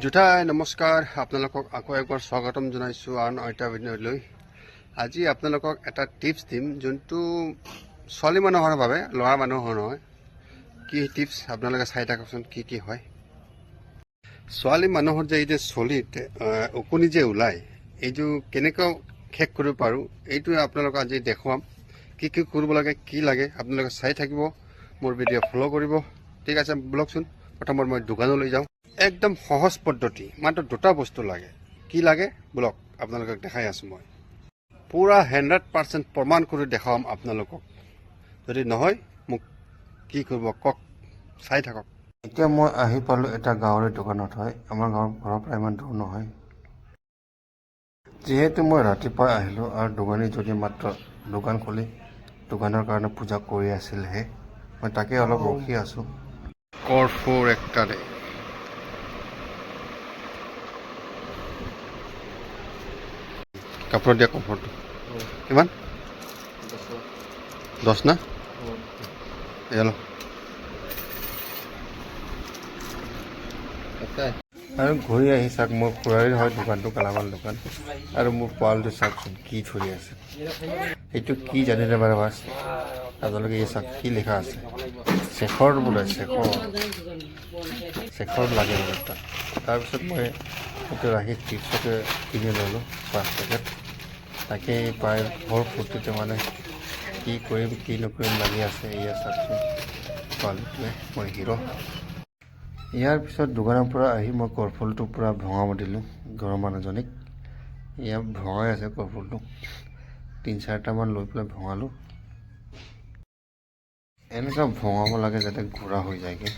জুঠাই নমস্কাৰ আপোনালোকক আকৌ একবাৰ স্বাগতম জনাইছোঁ আন এটা ভিডিঅ'লৈ। আজি আপোনালোকক এটা টিপছ দিম যোনটো ছোৱালী মানুহৰ বাবে, ল'ৰা মানুহৰ নহয়। কি টিপছ আপোনালোকে চাই থাককচোন কি কি হয়। ছোৱালী মানুহৰ যে এই যে চলিত ওকণি যে ওলায়, এইটো কেনেকৈ শেষ কৰিব পাৰোঁ এইটো আপোনালোকক আজি দেখুৱাম। কি কি কৰিব লাগে, কি লাগে আপোনালোকে চাই থাকিব, মোৰ ভিডিঅ' ফ'ল' কৰিব। ঠিক আছে বলকচোন। প্ৰথমত মই দোকানলৈ যাওঁ। একদম সহজ পদ্ধতি, মাত্ৰ দুটা বস্তু লাগে। কি লাগে বলক আপোনালোকক দেখাই আছোঁ। মই পূৰা 100% প্ৰমাণ কৰি দেখাম আপোনালোকক। যদি নহয় মোক কি কৰিব কওক, চাই থাকক। এতিয়া মই আহি পালোঁ এটা গাঁৱৰে দোকানত। হয়, আমাৰ ঘৰৰ পৰা ইমান দূৰ নহয়। যিহেতু মই ৰাতিপুৱা আহিলোঁ আৰু দোকানী যদি মাত্ৰ দোকান খুলি দোকানৰ কাৰণে পূজা কৰি আছিলহে, মই তাকে অলপ ৰখি আছোঁ। কৰ্ফুৰ একটাৰে কাপোৰত দিয়া কমফৰ্টটো কিমান? 10 না? এলো আৰু ঘূৰি আহি চাওক, মোৰ খুৰাৰে হয় দোকানটো, গেলামাল দোকান। আৰু মোৰ পোৱালিটো চাওকচোন কি ধৰি আছে। এইটো কি জানিলে বাৰু বাছ আপোনালোকে এই চাওক কি লিখা আছে। শেখৰ বোলে, শেখৰ লাগে বোলে তাত। তাৰপিছত মই এইটো ৰাখি টিপছতে কিনি ল'লোঁ 5 পেকেট। তাকে পাই ভৰ ফূৰ্তিতে মানে কি কৰিম কি নকৰিম লাগি আছে। এয়া চাওকচোন পোৱালিটোৱে, মই হিৰ'। ইয়াৰ পিছত দোকানৰ পৰা আহি মই কৰ্ফুলটো পূৰা ভঙাব দিলোঁ ঘৰৰ মানুহজনীক। এয়া ভঙাই আছে কৰ্ফুলটো, 3-4টামান লৈ পেলাই ভঙালোঁ। এনেকুৱা ভঙাব লাগে যাতে ঘূৰা হৈ যায়গৈ।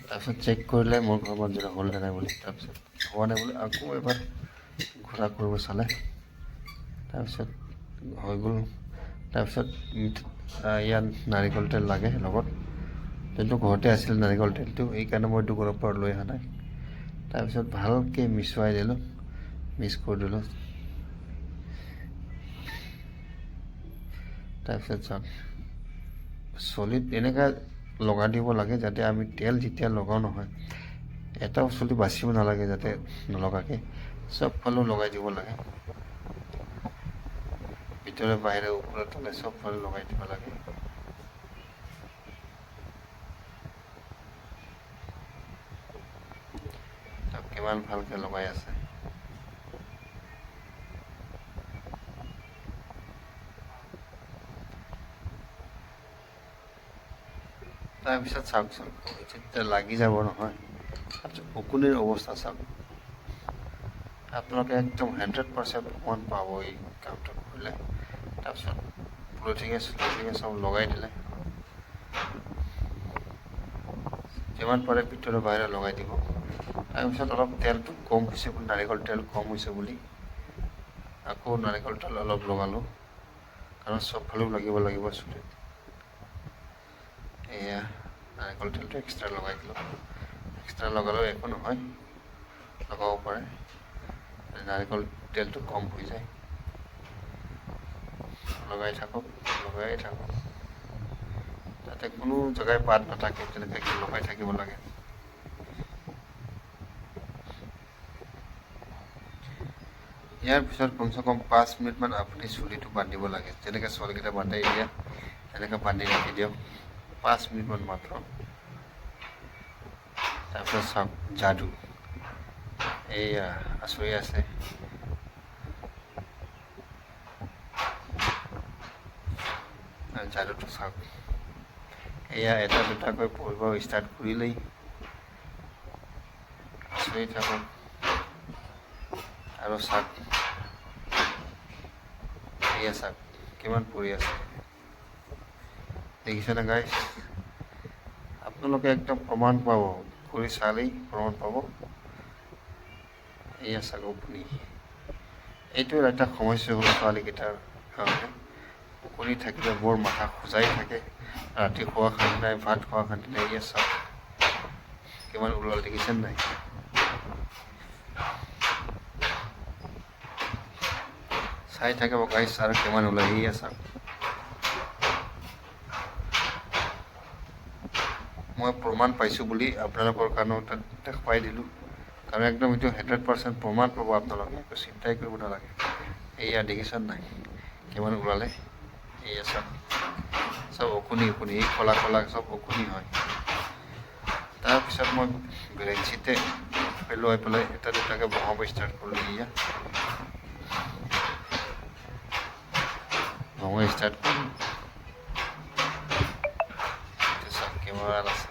তাৰপিছত চেক কৰিলে মোৰ ঘৰৰ মানুহজনী হ'ল নে নাই বুলি। তাৰপিছত হোৱা নাই বুলি আকৌ এবাৰ ঘূৰা কৰিব চালে, তাৰপিছত হৈ গ'ল। তাৰপিছত ইয়াত নাৰিকল তেল লাগে লগত, যোনটো ঘৰতে আছিল নাৰিকল তেলটো, এইকাৰণে মই দোকানৰ পৰা লৈ অহা নাই। তাৰপিছত ভালকৈ মিছুৱাই দিলোঁ, মিক্স কৰি দিলোঁ। তাৰপিছত চাওক চলিত এনেকৈ লগাই দিব লাগে যাতে আমি তেল যেতিয়া লগাওঁ নহয়, এটাও চলি বাচিব নালাগে, যাতে নলগাকৈ চবফালেও লগাই দিব লাগে। ভিতৰে বাহিৰে ওপৰে তলে চবফালে লগাই দিব লাগে। কিমান ভালকৈ লগাই আছে। তাৰপিছত চাওকচোন যেতিয়া লাগি যাব নহয়, ওকণিৰ অৱস্থা চাওক। আপোনালোকে একদম 100% প্ৰমাণ পাব এই কামটো কৰিলে। তাৰপিছত পলিথিনে চব লগাই দিলে, যিমান পাৰে ভিতৰে বাহিৰে লগাই দিব। তাৰপিছত অলপ তেলটো কম হৈছে বুলি, নাৰিকল তেল কম হৈছে বুলি আকৌ নাৰিকল তেল অলপ লগালোঁ, কাৰণ চবফালেও লাগিব চুলিত। এয়া নাৰিকল তেলটো এক্সট্ৰা লগাই দিলোঁ। এক্সট্ৰা লগালেও একো নহয়, লগাব পাৰে। নাৰিকল তেলটো কম হৈ যায়। লগাই থাকক যাতে কোনো জেগাই পাত নাথাকে, তেনেকৈ লগাই থাকিব লাগে। ইয়াৰ পিছত কমচে কম 5 মিনিটমান আপুনি চুলিটো বান্ধিব লাগে, যেনেকৈ ছোৱালীকেইটা বান্ধে। এতিয়া এনেকৈ বান্ধি ৰাখি দিয়ক 5 মিনিটমান মাত্ৰ। তাৰপিছত চাওক যাদু, এইয়া আচৰি আছে। যাদুটো চাওক, এয়া এটা দুটাকৈ পঢ়িব ষ্টাৰ্ট কৰিলেই আচৰি থাকক। আৰু চাওক, এয়া চাওক কিমান পৰি আছে, দেখিছেনে গাইজ? আপোনালোকে একদম প্ৰমাণ পাব, কৰি চালেই প্ৰমাণ পাব। এয়া চাওক ওকণি। এইটো এটা সমস্যা হ'ল ছোৱালীকেইটাৰ কাৰণে। ওকণি থাকিলে বৰ মাথা খোজাই থাকে, ৰাতি খোৱা শান্তি নাই, ভাত খোৱা শান্তি নাই। এয়া চাওক কিমান ওলাল, দেখিছেনে নাই? চাই থাকিব গাইজ আৰু কিমান ওলাই। এয়া চাওক, মই প্ৰমাণ পাইছোঁ বুলি আপোনালোকৰ কাৰণেও দেখুৱাই দিলোঁ। আৰু একদম এইটো 100% প্ৰমাণ পাব আপোনালোকে, একো চিন্তাই কৰিব নালাগে। এয়া দেখিছে নাই কিমান ওলালে, এয়া চব অকণি এই কলা চব অকণি হয়। তাৰপিছত মই বেঞ্চিতে পেলোৱাই পেলাই এটা দুটাকৈ বহাব ষ্টাৰ্ট কৰিলোঁ। এয়া বহাব ষ্টাৰ্ট কৰিলোঁ, চাওক কিমান আছে।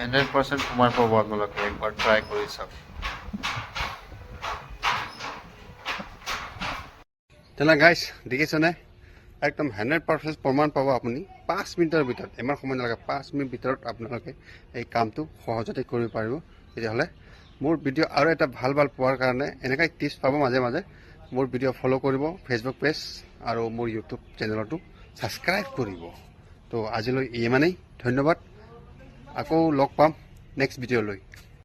100% প্ৰমাণ পাব আপোনালোকে, একবাৰ ট্ৰাই কৰি চাওক। তেনে গাইজ দেখিছেনে, একদম 100% প্ৰমাণ পাব আপুনি 5 মিনিটৰ ভিতৰত। ইমান সময় নালাগে, 5 মিনিট ভিতৰত আপোনালোকে এই কামটো সহজতে কৰিব পাৰিব। তেতিয়াহ'লে মোৰ ভিডিঅ' আৰু এটা ভাল পোৱাৰ কাৰণে এনেকৈ টিপছ পাব মাজে মাজে। মোৰ ভিডিঅ' ফ'ল' কৰিব, ফেচবুক পেজ আৰু মোৰ ইউটিউব চেনেলটো ছাবস্ক্ৰাইব কৰিব। তো আজিলৈ ইমানেই, ধন্যবাদ। আকৌ লগ পাম নেক্সট ভিডিঅ'লৈ।